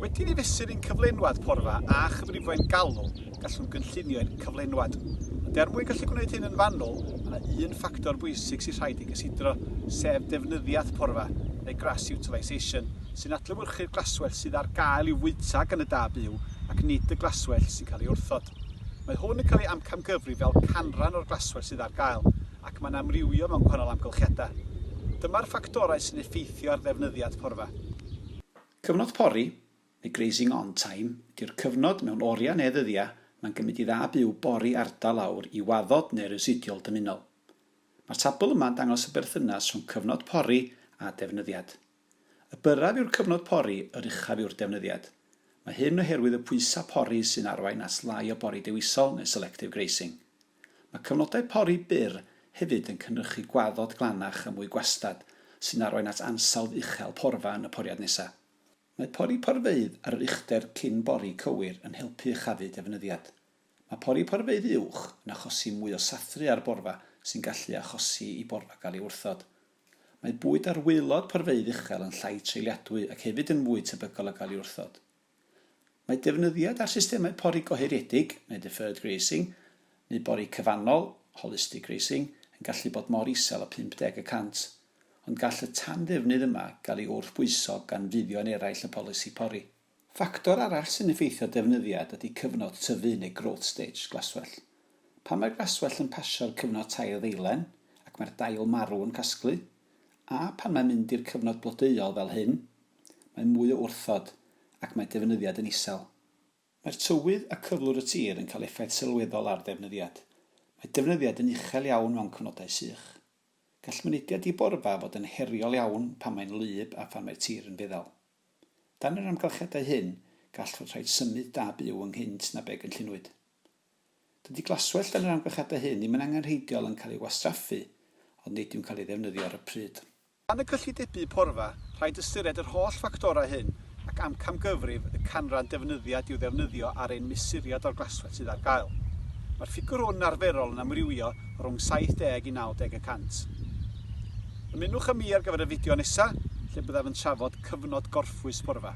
Wedi ni fesur ein cyflenwad porfa a chyfrifoedd galw gallwn gynllunio ein cyflenwad. Ond er mwyn gallu gwneud hyn yn fanwl, mae yna un ffactor bwysig sy'n rhaid i gysidro, sef defnyddiad porfa, neu grass utilisation, sy'n adlewyrchu'r glaswell sydd ar gael i'w fwyta gan y da byw ac nid y glaswell sy'n cael ei wrthod. Mae hwn yn cael ei amcamgyfri fel canran o'r glaswell sydd ar gael ac mae'n amrywio mewn gwahanol amgylchiadau. Dyma'r ffactorau sy'n effeithio ar ddefnyddiad porfa. Cyfnod pori, neu grazing on time, ydy'r cyfnod mewn oriau neu ddyddiau mae'n gymryd i dda byw bori ardal lawr i waddod neu residiol dymunol. Mae'r tabl yma'n dangos y berthynas rhwng cyfnod pori a defnyddiad. Y byraf yw'r cyfnod pori, yr uchaf yw'r defnyddiad. Mae hyn oherwydd y pwysau pori sy'n arwain at lai o bori dewisol neu selective grazing. Mae cyfnodau pori byr hefyd yn cynrychu gwaddod glanach a mwy gwastad sy'n arwain at ansawdd uchel porfa yn y poriad nesaf. Mae pori porfeidd ar yr uchder cyn bori cywir yn helpu uchafu defnyddiad. Mae pori porfeidd uwch yn achosi mwy o sathru ar borfa sy'n gallu achosi i borfa gael ei wrthod. Mae bwyd ar waelod porfeidd uchel yn llai treiliadwy ac hefyd yn mwy tebygol o gael ei wrthod. Mae defnyddiad ar systemau pori goheiredig, neu deferred grazing, neu bori cyfannol, holistic grazing, yn gallu bod mor isel o 50%, ond gall y tandefnydd yma gael ei wrthbwyso gan fuddion eraill y polisi pori. Ffactor arall sy'n effeithio defnyddiad ydy cyfnod tyfu neu growth stage glaswell. Pan mae'r glaswell yn pasio'r cyfnod tair ddeilen ac mae'r dail marw yn casglu, a pan mae'n mynd i'r cyfnod blodeuol fel hyn, mae mwy o wrthod ac mae defnyddiad yn isel. Mae'r tywydd a cyflwr y tir yn cael effaith sylweddol ar defnyddiad. Mae defnyddiad yn uchel iawn mewn cyfnodau sych. Gall mynediad i borfa fod yn heriol iawn pan mae'n wlyb a pan mae'r tir yn feddal. Dan yr amgylchiadau hyn, gall fod rhaid symud da byw ynghynt na be gynllunwyd. Dydy glaswell dan yr amgylchiadau hyn ddim yn angenrheidiol yn cael ei wastraffu, ond nid yw'n cael ei ddefnyddio ar y pryd. Dan y gyllidebu porfa, rhaid ystyried yr holl ffactorau hyn ac amcamgyfrif y canran defnyddiad i'w ddefnyddio ar ein mesuriad o'r glaswell sydd ar gael. Mae'r ffigwr hwn arferol yn amrywio rhwng 70 i 90%. Ymunwch â mi ar gyfer y fideo nesaf, lle byddaf yn trafod cyfnod gorffwys porfa.